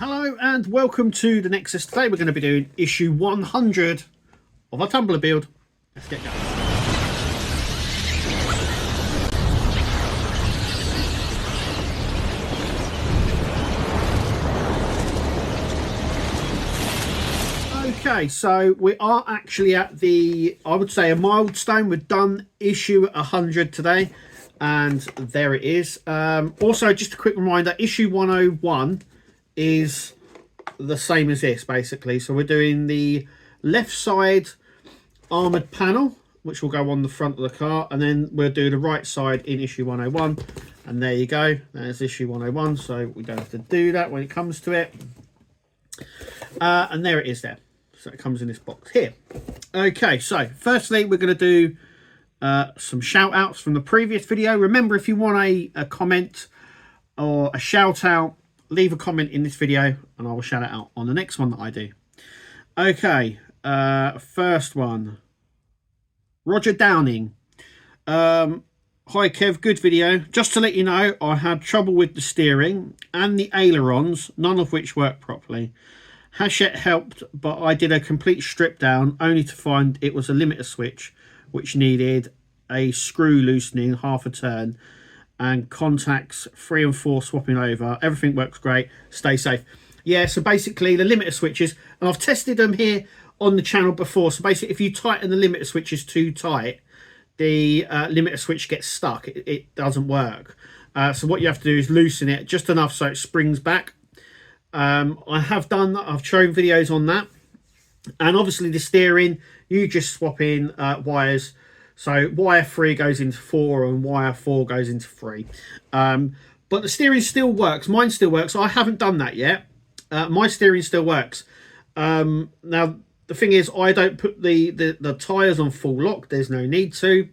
Hello and welcome to the Nexus. Today we're going to be doing issue 100 of our Tumbler build. Let's get going. Okay, so we are actually at the, I would say, a milestone. We've done issue 100 today, and there it is. Also, just a quick reminder, issue 101 is the same as this, basically. So we're doing the left side armoured panel, which will go on the front of the car, and then we'll do the right side in issue 101. And there you go, there's issue 101, so we don't have to do that when it comes to it. And there it is there. So it comes in this box here. Okay, so firstly we're going to do some shout outs from the previous video. Remember, if you want a comment or a shout out, leave a comment in this video and I will shout it out on the next one that I do. Okay, first one, Roger Downing. Hi Kev, good video. Just to let you know, I had trouble with the steering and the ailerons, none of which worked properly. Hachette helped, but I did a complete strip down only to find it was a limiter switch which needed a screw loosening, half a turn, and contacts 3 and 4 swapping over. Everything works great. Stay safe. Yeah, so basically the limiter switches, and I've tested them here on the channel before. So basically, if you tighten the limiter switches too tight, the limiter switch gets stuck. It doesn't work. So what you have to do is loosen it just enough so it springs back. I have done that. I've shown videos on that. And obviously the steering, you just swap in wires. So wire 3 goes into 4 and wire 4 goes into 3. But the steering still works. Mine still works. I haven't done that yet. My steering still works. Now, the thing is, I don't put the tyres on full lock. There's no need to.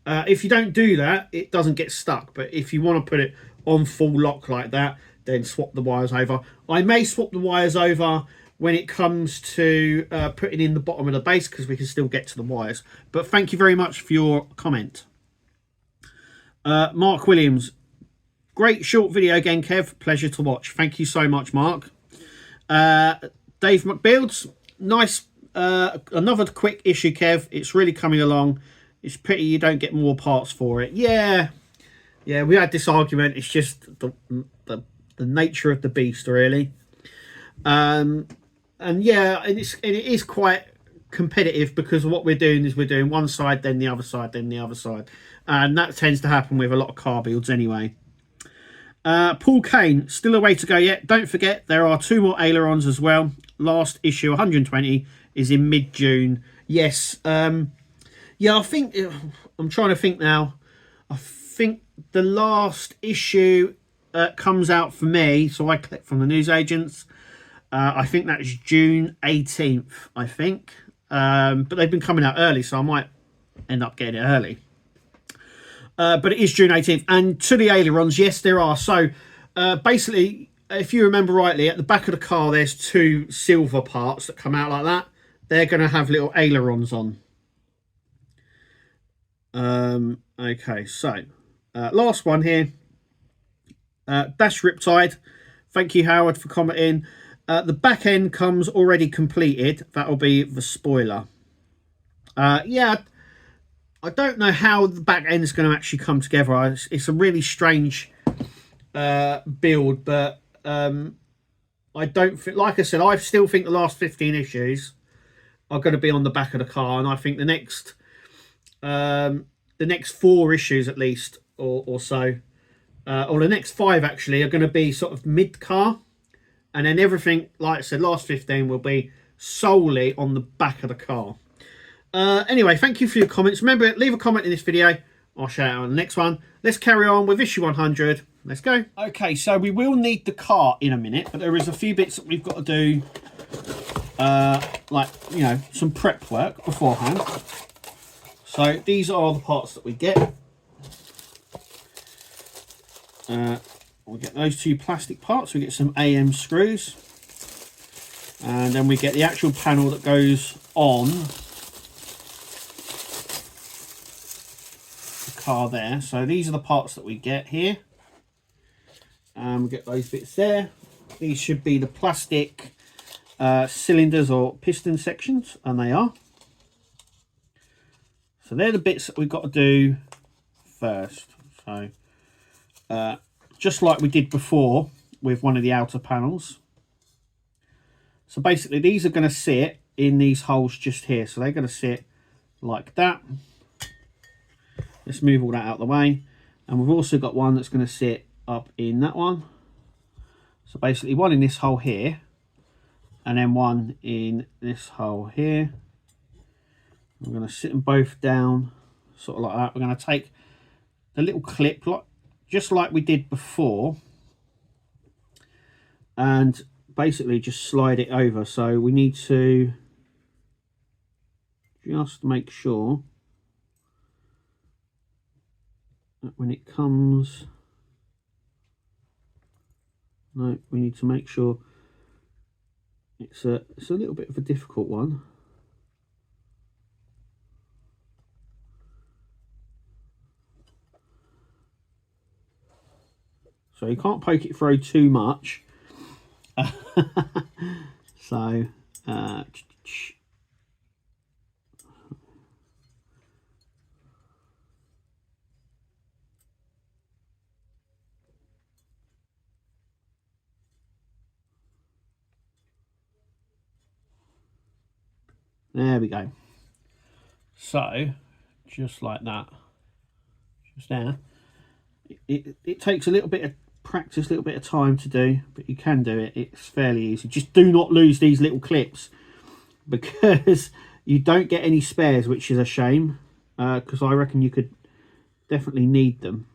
If you don't do that, it doesn't get stuck. But if you want to put it on full lock like that, then swap the wires over. I may swap the wires over when it comes to putting in the bottom of the base, because we can still get to the wires. But thank you very much for your comment. Mark Williams, great short video again, Kev. Pleasure to watch. Thank you so much, Mark. Dave McBuilds, nice. Another quick issue, Kev. It's really coming along. It's pity you don't get more parts for it. Yeah, we had this argument. It's just the nature of the beast, really. And yeah, and it is quite competitive, because what we're doing is we're doing one side, then the other side, then the other side, and that tends to happen with a lot of car builds anyway. Paul Kane, still a way to go yet. Don't forget, there are 2 more ailerons as well. Last issue 120 is in mid-June. Yes. Yeah, I think, I'm trying to think now. I think the last issue comes out for me, so I collect from the newsagents. I think that's June 18th, I think. But they've been coming out early, so I might end up getting it early. But it is June 18th. And to the ailerons, yes, there are. So basically, if you remember rightly, at the back of the car, there's 2 silver parts that come out like that. They're going to have little ailerons on. Okay, so last one here. Dash Riptide. Thank you, Howard, for commenting. The back end comes already completed. That'll be the spoiler. Yeah, I don't know how the back end is going to actually come together. It's a really strange build, but I don't think, like I said, I still think the last 15 issues are going to be on the back of the car, and I think the next 4 issues at least, or so, or the next 5 actually, are going to be sort of mid-car. And then everything, like I said, last 15 will be solely on the back of the car. Anyway, thank you for your comments. Remember, leave a comment in this video. I'll shout out on the next one. Let's carry on with issue 100. Let's go. Okay, so we will need the car in a minute, but there is a few bits that we've got to do, like, you know, some prep work beforehand. So these are the parts that we get. We get those 2 plastic parts. We get some AM screws, and then we get the actual panel that goes on the car there. So these are the parts that we get here, and we get those bits there. these should be the plastic cylinders or piston sections, and they are. So they're the bits that we've got to do first. So just like we did before with one of the outer panels. So basically these are going to sit in these holes just here. So they're going to sit like that. Let's move all that out of the way. And we've also got one that's going to sit up in that one. So basically one in this hole here, and then one in this hole here. We're going to sit them both down, sort of like that. We're going to take the little clip, just like we did before, and basically just slide it over. So we need to just make sure that when it comes, no, we need to make sure it's a little bit of a difficult one. So you can't poke it through too much. So there we go. So just like that, just there. It takes a little bit of practice, a little bit of time to do, but you can do it. It's fairly easy. Just do not lose these little clips, because you don't get any spares, which is a shame, because I reckon you could definitely need them,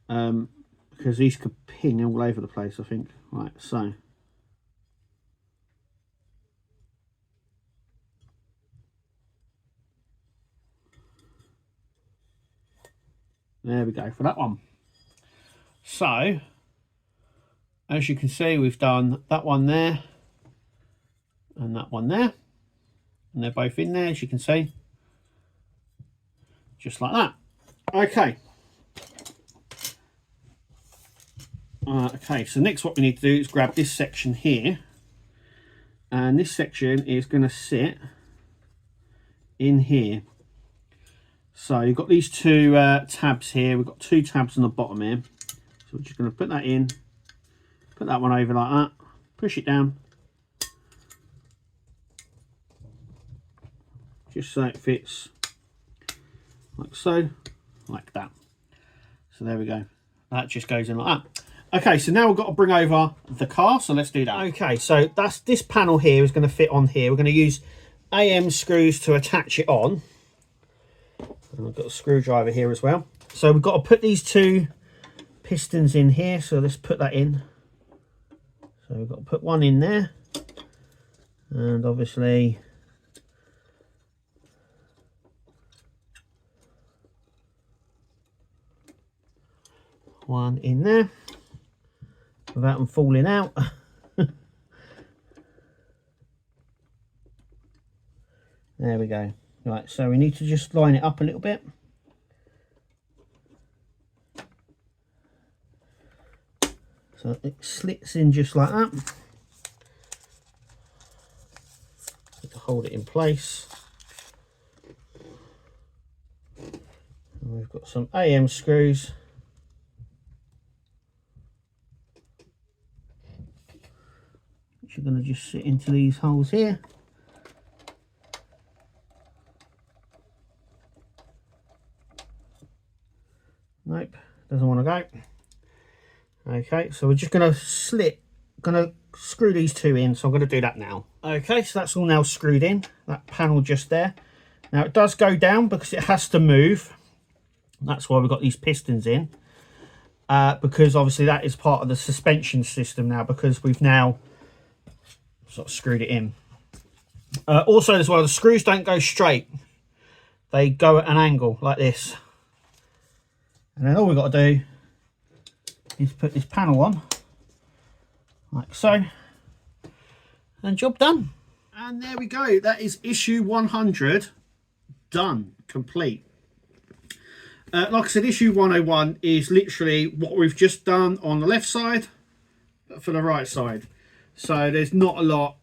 because these could ping all over the place, I think. Right, so there we go for that one. So as you can see, we've done that one there and that one there, and they're both in there, as you can see, just like that. Okay. Okay, so next what we need to do is grab this section here, and this section is going to sit in here. So you've got these two tabs here. We've got two tabs on the bottom here. So we're just going to put that in, put that one over like that, push it down, just so it fits like so, like that. So there we go. That just goes in like that. Okay, so now we've got to bring over the car, so let's do that. Okay, so that's this panel here is going to fit on here. We're going to use AM screws to attach it on. And I've got a screwdriver here as well. So we've got to put these two pistons in here, so let's put that in. So we've got to put one in there, and obviously one in there without them falling out. There we go. Right, so we need to just line it up a little bit. So it slits in just like that. Need to hold it in place. And we've got some AM screws. Which are going to just sit into these holes here. Nope, doesn't want to go. Okay, so we're just going to screw these two in, so I'm going to do that now. Okay, so that's all now screwed in, that panel just there. Now it does go down because it has to move. That's why we've got these pistons in, because obviously that is part of the suspension system now, because we've now sort of screwed it in. Also as well, the screws don't go straight. They go at an angle like this. And then all we've got to do is put this panel on like so, and job done. And there we go, that is issue 100 done, complete. Like I said, issue 101 is literally what we've just done on the left side for the right side. So there's not a lot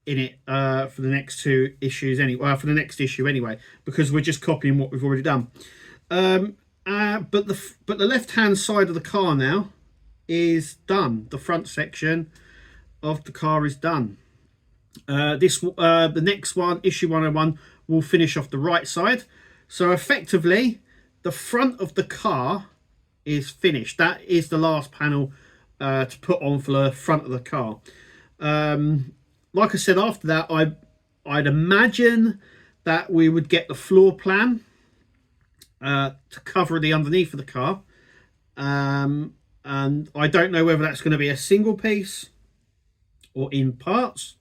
in it for the next two issues anyway. For the next issue anyway, because we're just copying what we've already done. But the left hand side of the car now is done. The front section of the car is done. The next one, issue 101, will finish off the right side. So effectively, the front of the car is finished. That is the last panel to put on for the front of the car. Like I said, after that, I'd imagine that we would get the floor plan to cover the underneath of the car. And I don't know whether that's going to be a single piece or in parts.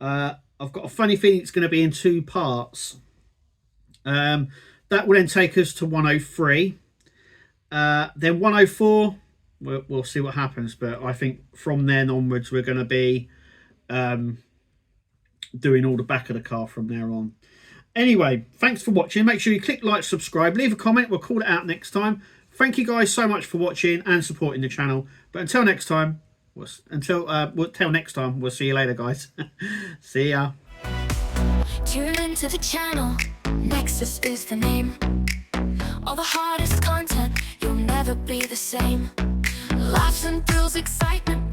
I've got a funny feeling it's going to be in two parts. That will then take us to 103. Then 104, we'll see what happens. But I think from then onwards, we're going to be doing all the back of the car from there on. Anyway, thanks for watching. Make sure you click like, subscribe, leave a comment. We'll call it out next time. Thank you guys so much for watching and supporting the channel. But until next time, we'll see you later, guys. See ya. Tune into the channel. Nexus is the name. All the hardest content, you'll never be the same. Laughs and thrills, excitement.